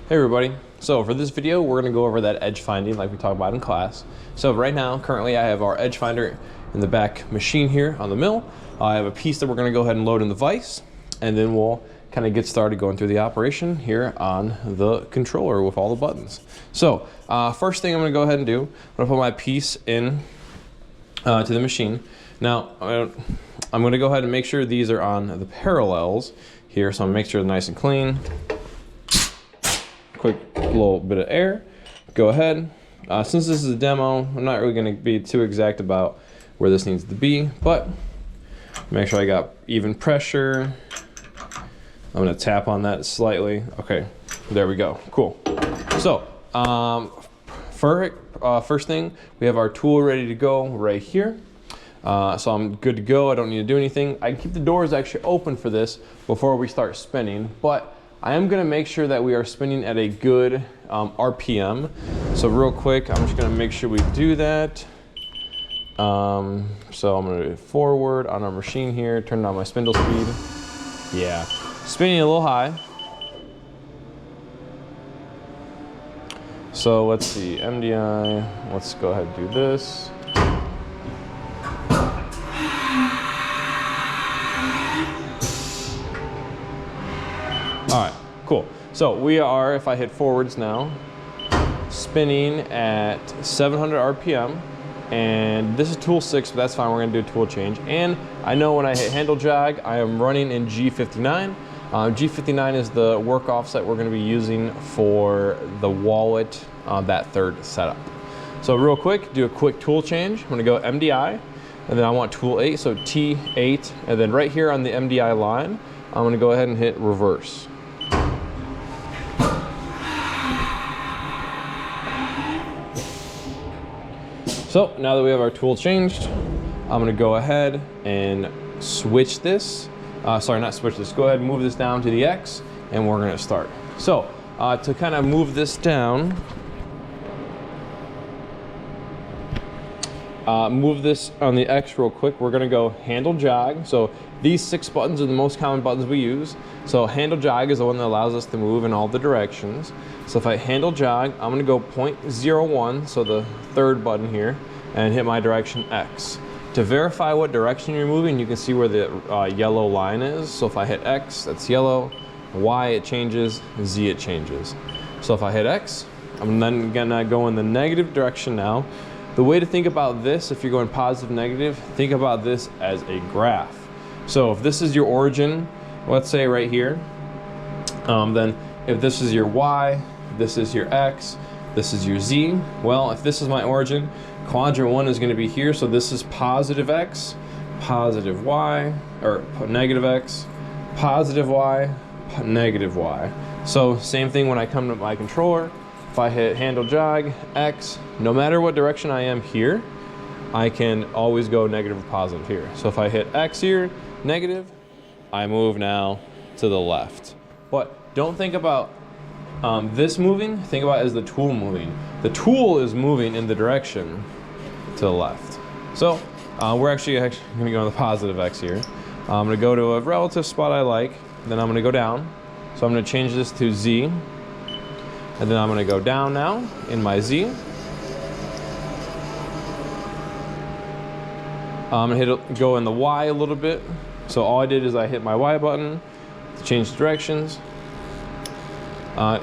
Hey everybody, so for this video we're going to go over that edge finding like we talked about in class. So right now, currently I have our edge finder in the back machine here on the mill. I have a piece that we're going to go ahead and load in the vise, and then we'll kind of get started going through the operation here on the controller with all the buttons. So first thing I'm going to go ahead and do, I'm going to put my piece in to the machine. Now I'm going to go ahead and make sure these are on the parallels here, so I'm going to make sure they're nice and clean. Quick little bit of air. Go ahead. Since this is a demo, I'm not really going to be too exact about where this needs to be, but make sure I got even pressure. I'm going to tap on that slightly. Okay, there we go. Cool. So first thing, we have our tool ready to go right here. So I'm good to go. I don't need to do anything. I can keep the doors actually open for this before we start spinning, but I am going to make sure that we are spinning at a good RPM. So real quick, I'm just going to make sure we do that. So I'm going to do forward on our machine here, turn down my spindle speed. Yeah, spinning a little high. So let's see, MDI, let's go ahead and do this. All right, cool. So we are, if I hit forwards now, spinning at 700 RPM, and this is tool 6, but that's fine, we're gonna do a tool change. And I know when I hit handle jog, I am running in G59. G59 is the work offset we're gonna be using for the wallet, that third setup. So real quick, do a quick tool change. I'm gonna go MDI, and then I want tool 8, so T8, and then right here on the MDI line, I'm gonna go ahead and hit reverse. So now that we have our tool changed, I'm gonna go ahead and switch this. Sorry, not switch this. Go ahead and move this down to the X, and we're gonna start. So to kind of move this down, move this on the X real quick. We're gonna go handle jog. So these 6 buttons are the most common buttons we use. So handle jog is the one that allows us to move in all the directions. So if I handle jog, I'm gonna go 0.01, so the third button here, and hit my direction X. To verify what direction you're moving, you can see where the yellow line is. So if I hit X, that's yellow. Y, it changes. Z, it changes. So if I hit X, I'm then gonna go in the negative direction now. The way to think about this, if you're going positive, negative, think about this as a graph. So if this is your origin, let's say right here, then if this is your Y, this is your X, this is your Z. Well, if this is my origin, quadrant 1 is going to be here, so this is positive X, positive Y, or negative X, positive Y, negative Y. So same thing when I come to my controller. If I hit handle jog, X, no matter what direction I am here, I can always go negative or positive here. So if I hit X here, negative, I move now to the left. But don't think about this moving, think about it as the tool moving. The tool is moving in the direction to the left. So we're actually gonna go on the positive X here. I'm gonna go to a relative spot I like, then I'm gonna go down. So I'm gonna change this to Z, and then I'm gonna go down now in my Z. I'm gonna go in the Y a little bit. So all I did is I hit my Y button to change directions.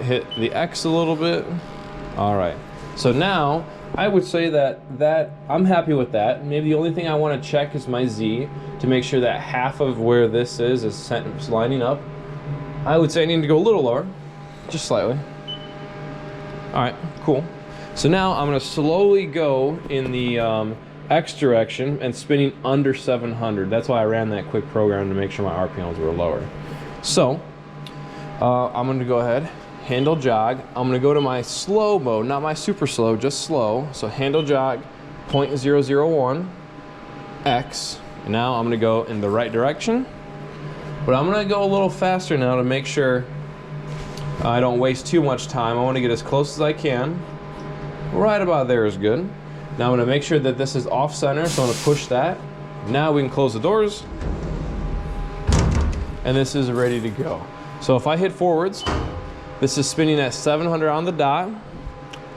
Hit the X a little bit. All right. So now I would say that I'm happy with that. Maybe the only thing I want to check is my Z to make sure that half of where this is lining up. I would say I need to go a little lower, just slightly. All right, cool. So now I'm going to slowly go in the X direction and spinning under 700. That's why I ran that quick program to make sure my RPMs were lower. So I'm going to go ahead, handle jog. I'm going to go to my slow mode, not my super slow, just slow. So handle jog 0.001 X. And now I'm going to go in the right direction. But I'm going to go a little faster now to make sure I don't waste too much time. I want to get as close as I can. Right about there is good. Now I'm going to make sure that this is off center, so I'm going to push that. Now we can close the doors. And this is ready to go. So if I hit forwards, This is spinning at 700 on the dot.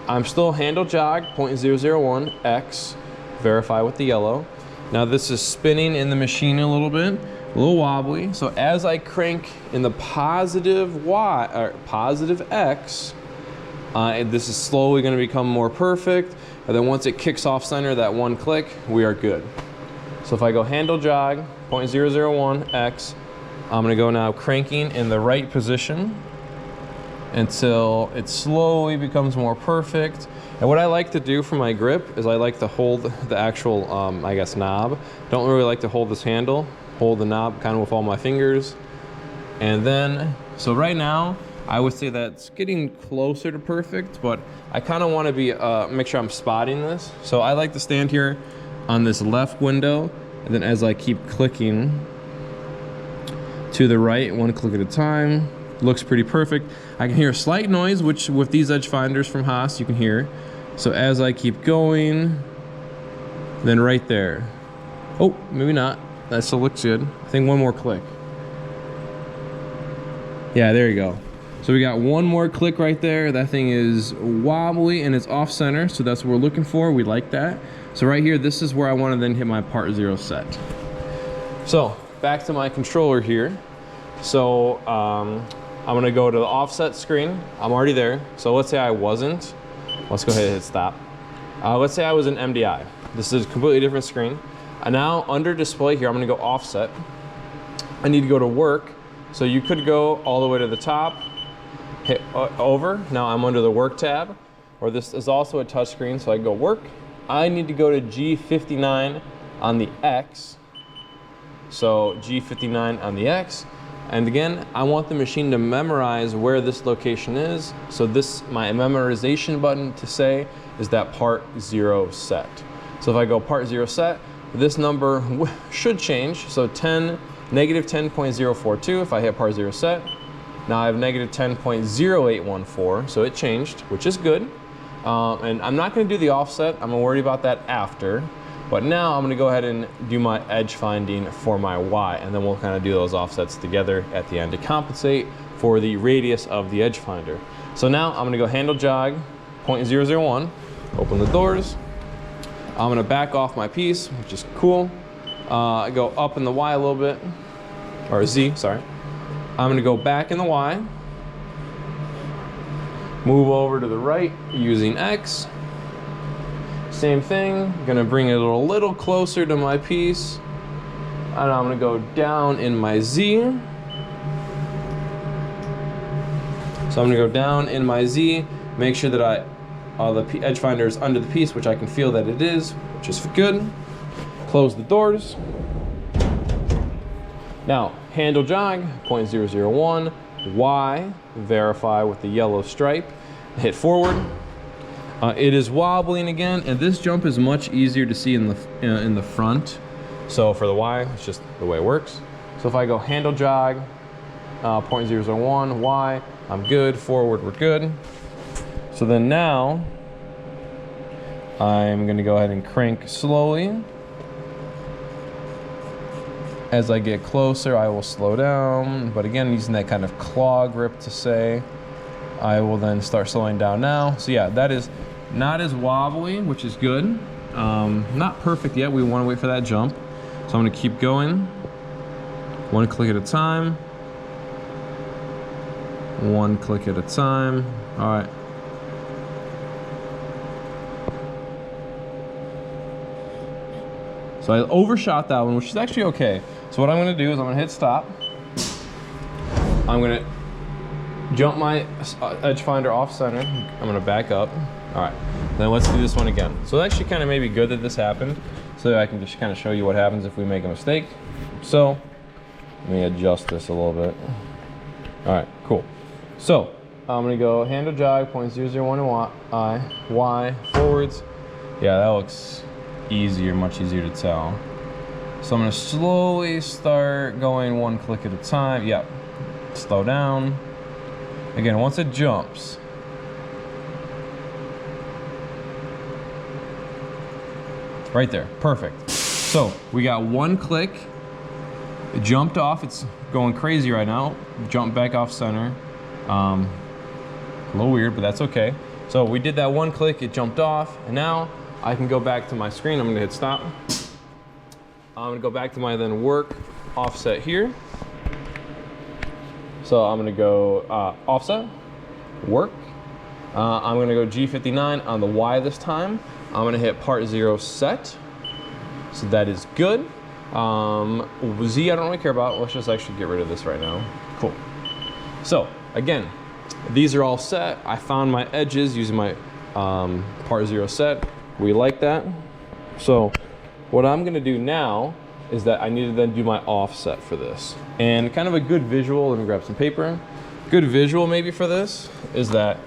I'm still handle jog 0.001 X, verify with the yellow. Now this is spinning in the machine a little bit, a little wobbly. So as I crank in the positive Y, or positive X, this is slowly going to become more perfect. And then once it kicks off center, that one click, we are good. So if I go handle jog 0.001 X, I'm going to go now cranking in the right position until it slowly becomes more perfect. And what I like to do for my grip is I like to hold the actual, I guess, knob. Don't really like to hold this handle. Hold the knob kind of with all my fingers. And then, so right now, I would say that's getting closer to perfect, but I kind of want to be, make sure I'm spotting this. So I like to stand here on this left window, and then as I keep clicking to the right, one click at a time, looks pretty perfect. I can hear a slight noise, which with these edge finders from HAAS, you can hear. So as I keep going, then right there. Oh, maybe not. That still looks good. I think one more click. Yeah, there you go. So we got one more click right there. That thing is wobbly and it's off center, so that's what we're looking for. We like that. So right here, this is where I want to then hit my part 0 set. So back to my controller here. So I'm gonna go to the offset screen. I'm already there. So let's say I wasn't. Let's go ahead and hit stop. Let's say I was in MDI. This is a completely different screen. And now under display here, I'm gonna go offset. I need to go to work. So you could go all the way to the top, hit over. Now I'm under the work tab, or this is also a touch screen, so I go work. I need to go to G59 on the X. So G59 on the X. And again, I want the machine to memorize where this location is. So this, my memorization button to say is that part 0 set. So if I go part 0 set, this number should change. So negative 10.042 if I hit part 0 set. Now I have negative 10.0814, so it changed, which is good. And I'm not gonna do the offset, I'm gonna worry about that after. But now I'm gonna go ahead and do my edge finding for my Y, and then we'll kind of do those offsets together at the end to compensate for the radius of the edge finder. So now I'm gonna go handle jog 0.001, open the doors. I'm gonna back off my piece, which is cool. I go up in the Y a little bit, or Z, sorry. I'm gonna go back in the Y, move over to the right using X. Same thing, gonna bring it a little closer to my piece. And I'm gonna go down in my Z. So I'm gonna go down in my Z, make sure that the edge finder is under the piece, which I can feel that it is, which is good. Close the doors. Now, handle jog, 0.001, Y, verify with the yellow stripe, hit forward. It is wobbling again, and this jump is much easier to see in the front. So for the Y, it's just the way it works. So if I go handle jog, 0.001, Y, I'm good, forward, we're good. So then now, I'm gonna go ahead and crank slowly. As I get closer, I will slow down, but again, using that kind of claw grip to say, I will then start slowing down now. So yeah, that is not as wobbly, which is good. Not perfect yet, we wanna wait for that jump. So I'm gonna keep going, one click at a time. One click at a time, all right. So I overshot that one, which is actually okay. So what I'm gonna do is I'm gonna hit stop. I'm gonna jump my edge finder off center. I'm gonna back up. All right, then let's do this one again. So it actually kind of may be good that this happened, so that I can just kind of show you what happens if we make a mistake. So let me adjust this a little bit. All right, cool. So I'm gonna go handle jog 0.001 Y forwards. Yeah, that looks easier, much easier to tell. So I'm gonna slowly start going one click at a time. Yep, slow down. Again, once it jumps, right there, perfect. So we got one click, it jumped off, it's going crazy right now. Jump back off center. little weird, but that's okay. So we did that one click, it jumped off, and now I can go back to my screen. I'm gonna hit stop. I'm gonna go back to my then work offset here. So I'm gonna go offset, work. I'm gonna go G59 on the Y this time. I'm gonna hit part 0 set. So that is good. Z I don't really care about. Let's just actually get rid of this right now. Cool. So again, these are all set. I found my edges using my part 0 set. We like that. So what I'm gonna do now is that I need to then do my offset for this. And kind of a good visual, let me grab some paper. Good visual maybe for this is that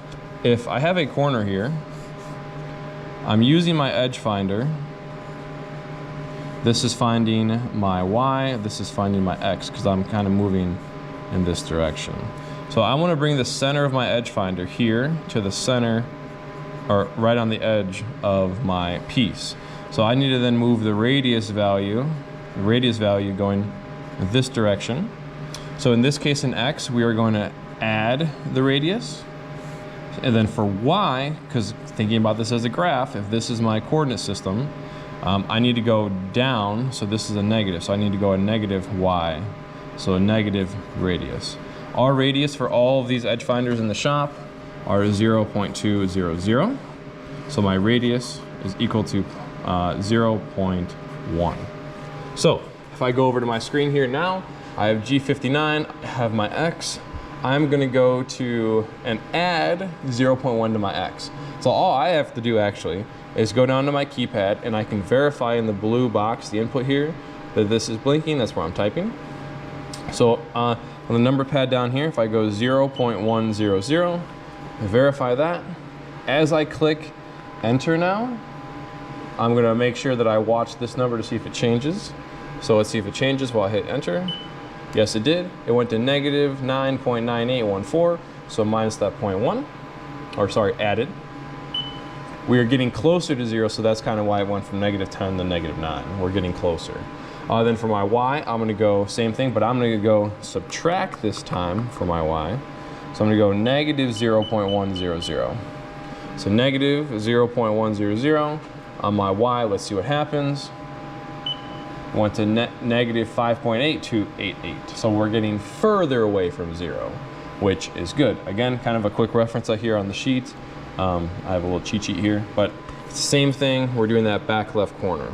if I have a corner here, I'm using my edge finder. This is finding my Y, this is finding my X, because I'm kind of moving in this direction. So I want to bring the center of my edge finder here to the center, or right on the edge of my piece. So I need to then move the radius value going this direction. So in this case in X, we are going to add the radius. And then for Y, because thinking about this as a graph, if this is my coordinate system, I need to go down, so this is a negative, so I need to go a negative Y, so a negative radius. Our radius for all of these edge finders in the shop are 0.200, so my radius is equal to 0.1. So if I go over to my screen here now, I have G59, I have my X. I'm gonna go to and add 0.1 to my X. So all I have to do actually is go down to my keypad and I can verify in the blue box, the input here, that this is blinking, that's where I'm typing. So on the number pad down here, if I go 0.100, verify that. As I click enter now, I'm gonna make sure that I watch this number to see if it changes. So let's see if it changes while I hit enter. Yes, it did. It went to negative 9.9814, so minus that 0.1, or sorry, added. We are getting closer to 0, so that's kind of why it went from negative 10 to negative 9. We're getting closer. Then for my Y, I'm going to go same thing, but I'm going to go subtract this time for my Y. So I'm going to go negative 0.100. So negative 0.100 on my Y. Let's see what happens. Went to negative 5.8288. So we're getting further away from 0, which is good. Again, kind of a quick reference out here on the sheet. I have a little cheat sheet here, but it's the same thing. We're doing that back left corner.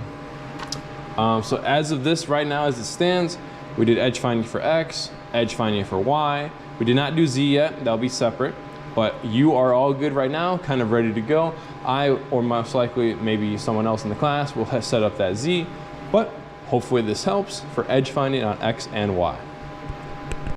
So as of this right now, as it stands, we did edge finding for X, edge finding for Y. We did not do Z yet, that'll be separate, but you are all good right now, kind of ready to go. I, or most likely maybe someone else in the class, will set up that Z, but hopefully this helps for edge finding on X and Y.